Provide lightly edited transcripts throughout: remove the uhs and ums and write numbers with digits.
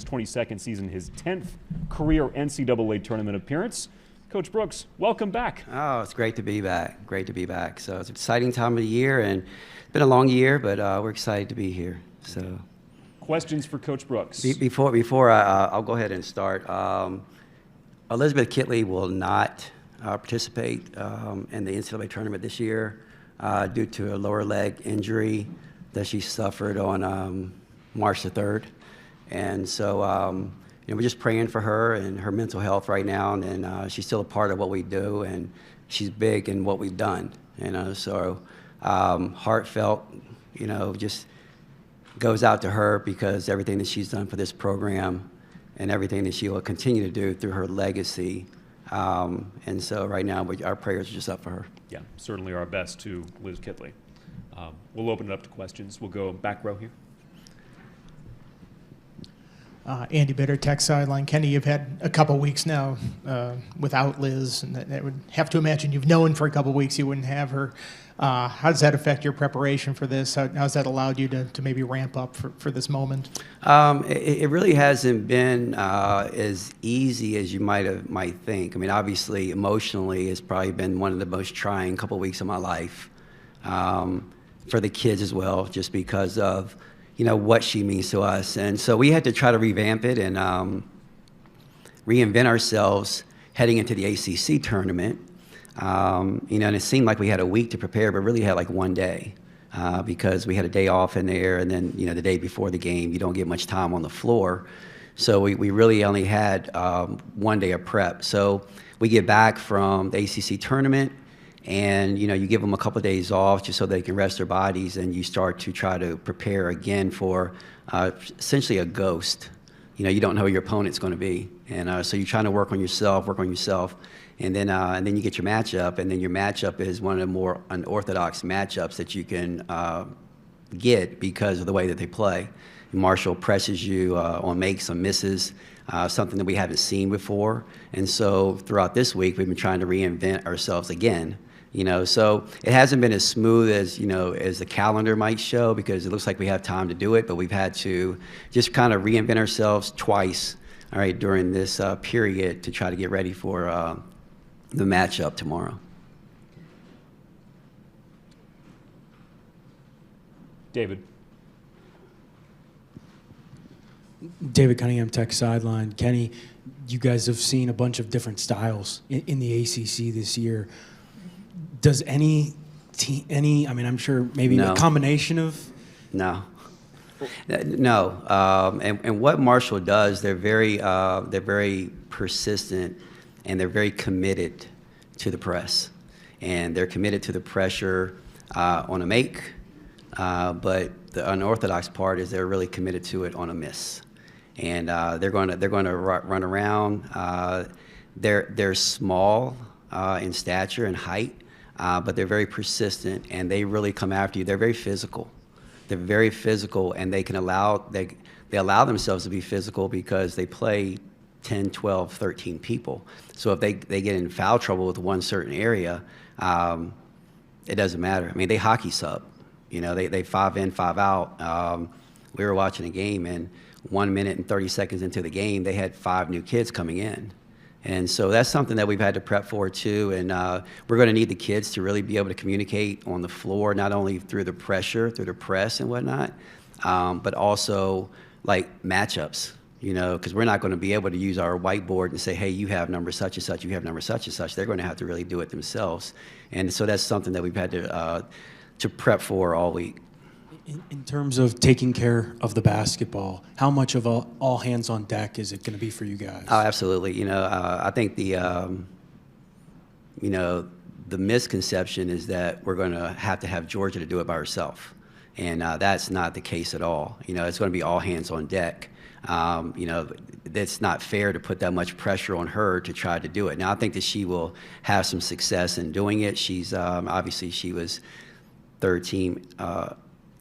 22nd season, his 10th career NCAA tournament appearance. Coach Brooks, welcome back. Oh, it's great to be back. Great to be back. So it's an exciting time of the year, and it's been a long year, but we're excited to be here. So, questions for Coach Brooks? Before I'll go ahead and start. Elizabeth Kitley will not participate in the NCAA tournament this year due to a lower leg injury that she suffered on March the 3rd. And so we're just praying for her and her mental health right now, and she's still a part of what we do, and she's big in what we've done. So heartfelt, just goes out to her because everything that she's done for this program and everything that she will continue to do through her legacy. And so right now, our prayers are just up for her. Yeah, certainly our best to Liz Kitley. We'll open it up to questions. We'll go back row here. Andy Bitter, Tech Sideline. Kenny, you've had a couple weeks now without Liz, and that would have to imagine you've known for a couple weeks you wouldn't have her. How does that affect your preparation for this? How's that allowed you to maybe ramp up for this moment? It really hasn't been as easy as you might think. I mean, obviously, emotionally, it's probably been one of the most trying couple weeks of my life for the kids as well, just because of what she means to us. And so we had to try to revamp it and reinvent ourselves heading into the ACC tournament. And it seemed like we had a week to prepare, but really had like one day because we had a day off in there, and then the day before the game, you don't get much time on the floor. So we really only had 1 day of prep. So we get back from the ACC tournament, and you give them a couple of days off just so they can rest their bodies, and you start to try to prepare again for essentially a ghost. You don't know who your opponent's going to be, and so you're trying to work on yourself, and then you get your matchup, and then your matchup is one of the more unorthodox matchups that you can get because of the way that they play. Marshall presses you on makes, on misses, something that we haven't seen before, and so throughout this week we've been trying to reinvent ourselves again. So it hasn't been as smooth as as the calendar might show, because it looks like we have time to do it, but we've had to just kind of reinvent ourselves twice, all right, during this period to try to get ready for the matchup tomorrow. David Cunningham, Tech Sideline. Kenny, you guys have seen a bunch of different styles in the ACC this year. Does any, I'm sure maybe No. a combination of? No. And what Marshall does, they're very persistent, and they're very committed to the press, and they're committed to the pressure on a make. But the unorthodox part is they're really committed to it on a miss, and they're going to run around. They're small in stature and height. But they're very persistent, and they really come after you. They're very physical. They're very physical, and they allow themselves to be physical because they play 10, 12, 13 people. So if they get in foul trouble with one certain area, it doesn't matter. I mean, they hockey sub. They 5 in, 5 out. We were watching a game, and 1 minute and 30 seconds into the game, they had 5 new kids coming in. And so that's something that we've had to prep for too, and we're going to need the kids to really be able to communicate on the floor, not only through the pressure, through the press and whatnot, but also like matchups, because we're not going to be able to use our whiteboard and say, hey, you have number such and such, you have number such and such. They're going to have to really do it themselves. And so that's something that we've had to prep for all week. In terms of taking care of the basketball, how much of a all hands on deck is it going to be for you guys? Oh, absolutely. I think the misconception is that we're going to have Georgia to do it by herself, and that's not the case at all. It's going to be all hands on deck. It's not fair to put that much pressure on her to try to do it. Now, I think that she will have some success in doing it. She's obviously she was third team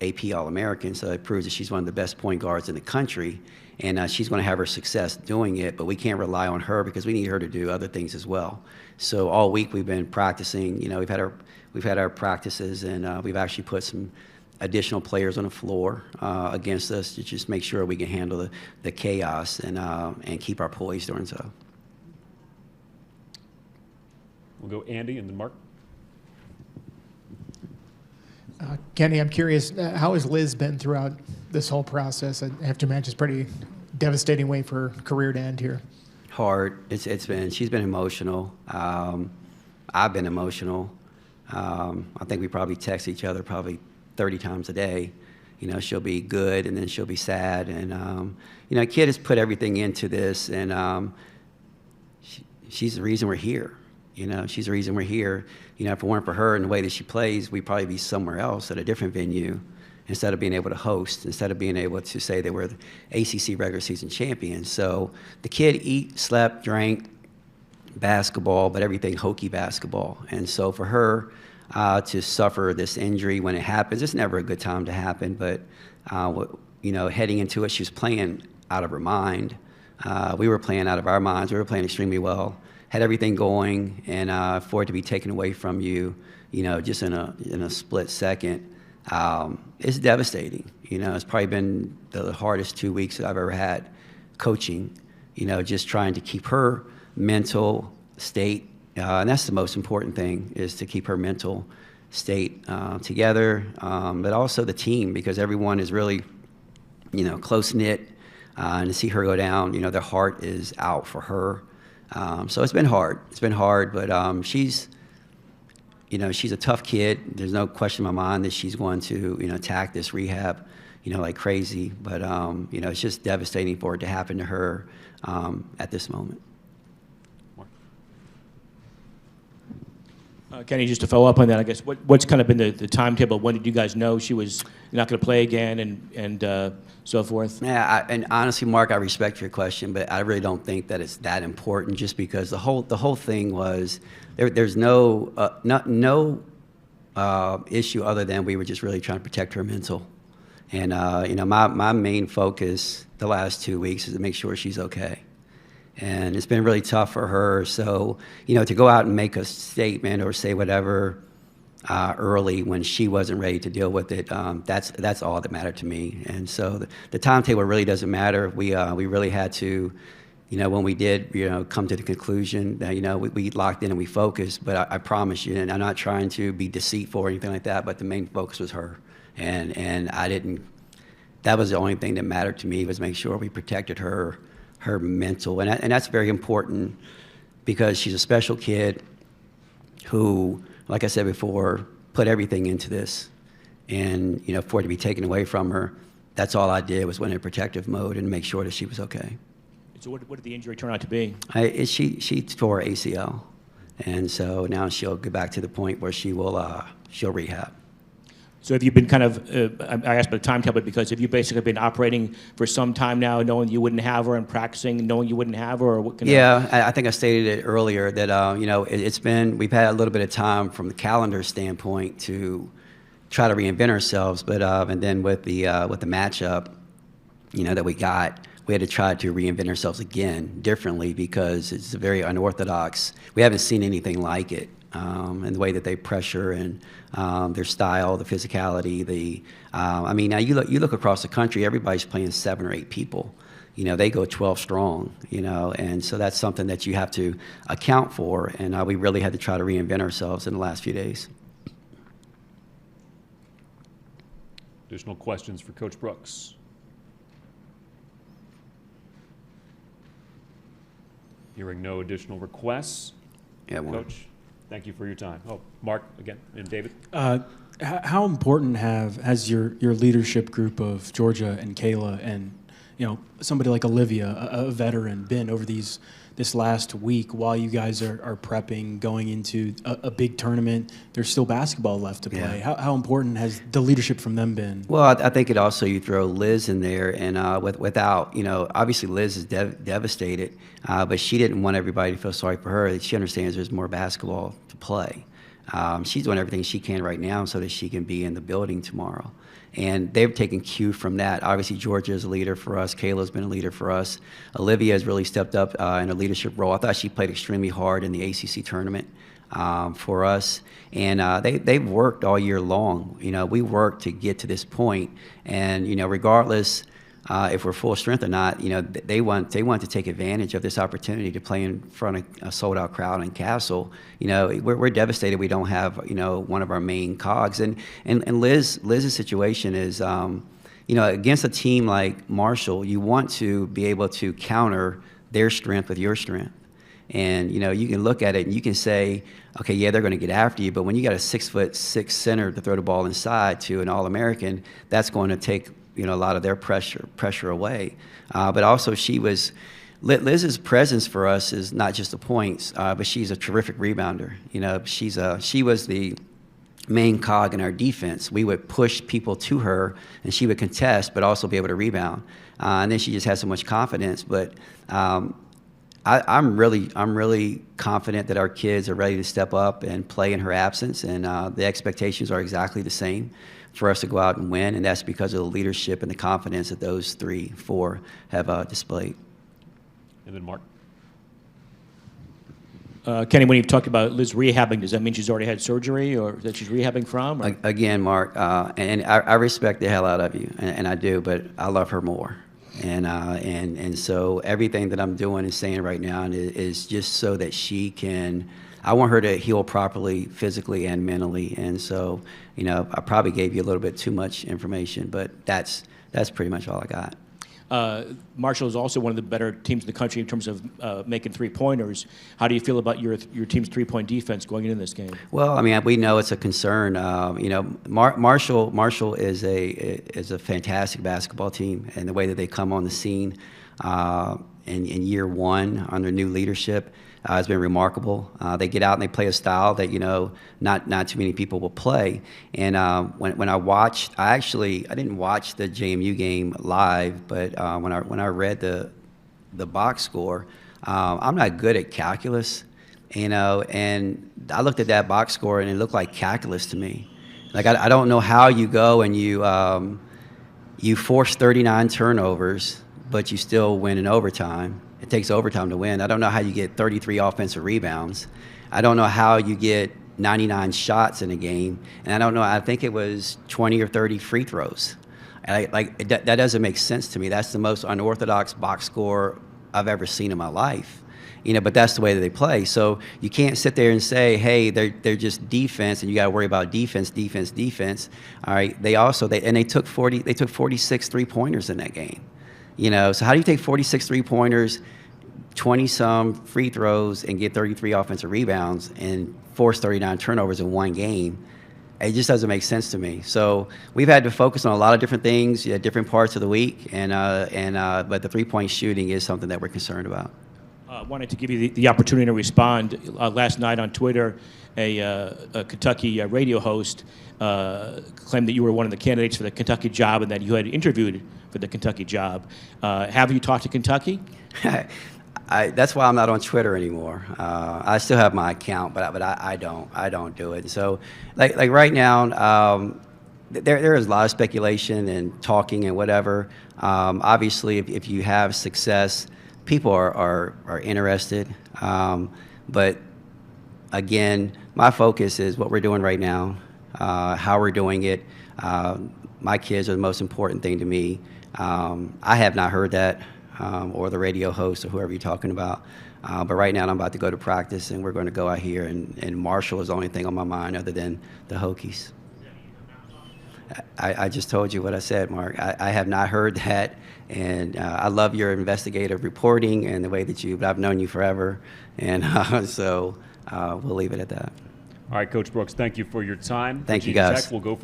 AP All-American, so it proves that she's one of the best point guards in the country, and she's going to have her success doing it, but we can't rely on her because we need her to do other things as well. So all week we've been practicing. We've had our practices, and we've actually put some additional players on the floor against us to just make sure we can handle the chaos and keep our poise doing so. We'll go Andy and then Mark. Kenny, I'm curious, how has Liz been throughout this whole process? I have to imagine it's a pretty devastating way for her career to end here. Hard. She's been emotional. I've been emotional. I think we probably text each other probably 30 times a day. You know, she'll be good and then she'll be sad. And, you know, a kid has put everything into this, and she's the reason we're here. You know, she's the reason we're here. You know, if it weren't for her and the way that she plays, we'd probably be somewhere else at a different venue instead of being able to host, instead of being able to say they were the ACC regular season champions. So the kid slept, drank basketball, but everything Hokie basketball. And so for her to suffer this injury when it happens, it's never a good time to happen. But, you know, heading into it, she was playing out of her mind. We were playing out of our minds. We were playing extremely well. Had everything going, and for it to be taken away from you, you know, just in a split second, it's devastating. You know, it's probably been the hardest 2 weeks that I've ever had coaching. You know, just trying to keep her mental state, and that's the most important thing, is to keep her mental state together, but also the team, because everyone is really, you know, close knit, and to see her go down, you know, their heart is out for her. So it's been hard. It's been hard, but she's, you know, she's a tough kid. There's no question in my mind that she's going to, you know, attack this rehab, you know, like crazy. But, you know, it's just devastating for it to happen to her at this moment. Kenny, just to follow up on that, I guess, what's kind of been the timetable? When did you guys know she was not going to play again and so forth? Yeah, and honestly, Mark, I respect your question, but I really don't think that it's that important, just because the whole thing was there's no issue other than we were just really trying to protect her mental. And, you know, my main focus the last 2 weeks is to make sure she's okay. And it's been really tough for her. So, you know, to go out and make a statement or say whatever early when she wasn't ready to deal with it, that's all that mattered to me. And so the timetable really doesn't matter. We really had to, you know, when we did, you know, come to the conclusion that, you know, we locked in and we focused. But I promise you, and I'm not trying to be deceitful or anything like that, but the main focus was her. And I didn't, that was the only thing that mattered to me, was make sure we protected her mental, and that's very important, because she's a special kid who, like I said before, put everything into this, and, you know, for it to be taken away from her, that's all I did was went in protective mode and make sure that she was okay. So what did the injury turn out to be? She tore her ACL, and so now she'll get back to the point where she'll rehab. So have you been kind of, I asked about the timetable, because have you basically been operating for some time now, knowing you wouldn't have her, and practicing knowing you wouldn't have her? Or what Yeah, I think I stated it earlier that, you know, we've had a little bit of time from the calendar standpoint to try to reinvent ourselves, but and then with the matchup, you know, that we had to try to reinvent ourselves again differently, because it's very unorthodox. We haven't seen anything like it. And the way that they pressure, and their style, the physicality, I mean, now you look across the country, everybody's playing 7 or 8 people. You know, they go 12 strong, you know, and so that's something that you have to account for, and we really had to try to reinvent ourselves in the last few days. Additional questions for Coach Brooks? Hearing no additional requests. Yeah, Coach, thank you for your time. Oh, Mark again, and David. How important has your leadership group of Georgia and Kayla and, you know, somebody like Olivia, a veteran, been over this last week while you guys are prepping, going into a big tournament? There's still basketball left to play. Yeah. How important has the leadership from them been? Well, I think it also, you throw Liz in there, and without, you know, obviously Liz is devastated, but she didn't want everybody to feel sorry for her. She understands there's more basketball to play. She's doing everything she can right now so that she can be in the building tomorrow. And they've taken cue from that. Obviously, Georgia is a leader for us. Kayla's been a leader for us. Olivia has really stepped up in a leadership role. I thought she played extremely hard in the ACC tournament. for us. And they've worked all year long. We worked to get to this point. And, regardless if we're full strength or not, they want to take advantage of this opportunity to play in front of a sold-out crowd in Castle. We're devastated we don't have, one of our main cogs. And Liz's situation is, against a team like Marshall, you want to be able to counter their strength with your strength. And, you can look at it and you can say, okay, yeah, they're going to get after you, but when you got a 6'6" center to throw the ball inside to an All-American, that's going to take, a lot of their pressure away. But also Liz's presence for us is not just the points, but she's a terrific rebounder. She was the main cog in our defense. We would push people to her, and she would contest, but also be able to rebound. And then she just has so much confidence. But I'm really confident that our kids are ready to step up and play in her absence, and the expectations are exactly the same for us to go out and win, and that's because of the leadership and the confidence that those 4 have displayed. And then Mark. Kenny, when you talked about Liz rehabbing, does that mean she's already had surgery or that she's rehabbing from? Or? Again, Mark, and I respect the hell out of you, and I do, but I love her more. And so everything that I'm doing and saying right now is just so that she can, I want her to heal properly physically and mentally. And so, I probably gave you a little bit too much information, but that's pretty much all I got. Marshall is also one of the better teams in the country in terms of making three-pointers. How do you feel about your team's three-point defense going into this game? Well, we know it's a concern. Marshall is a fantastic basketball team, and the way that they come on the scene in year one under new leadership has been remarkable. They get out and they play a style that not too many people will play. And when I watched, I didn't watch the JMU game live, but when I read the box score, I'm not good at calculus, and I looked at that box score and it looked like calculus to me. Like I don't know how you go and you force 39 turnovers, but you still win in overtime. It takes overtime to win. I don't know how you get 33 offensive rebounds. I don't know how you get 99 shots in a game. And I don't know, I think it was 20 or 30 free throws. That doesn't make sense to me. That's the most unorthodox box score I've ever seen in my life. But that's the way that they play. So you can't sit there and say, hey, they're just defense, and you got to worry about defense. All right. They took 46 3-pointers in that game. So how do you take 46 3-pointers, 20-some free throws, and get 33 offensive rebounds and force 39 turnovers in one game? It just doesn't make sense to me. So we've had to focus on a lot of different things, different parts of the week, but the three-point shooting is something that we're concerned about. I wanted to give you the opportunity to respond. Last night on Twitter, a Kentucky radio host claimed that you were one of the candidates for the Kentucky job and that you had interviewed for the Kentucky job. Have you talked to Kentucky? That's why I'm not on Twitter anymore. I still have my account, but I don't do it. So, like right now, there is a lot of speculation and talking and whatever. Obviously, if you have success, people are interested. But again, my focus is what we're doing right now, how we're doing it. My kids are the most important thing to me. I have not heard that, or the radio host or whoever you're talking about. But right now I'm about to go to practice, and we're going to go out here, and Marshall is the only thing on my mind other than the Hokies. I just told you what I said, Mark. I have not heard that, and I love your investigative reporting and the way that but I've known you forever, and so we'll leave it at that. All right, Coach Brooks, thank you for your time. Thank you, Virginia guys. Tech will go for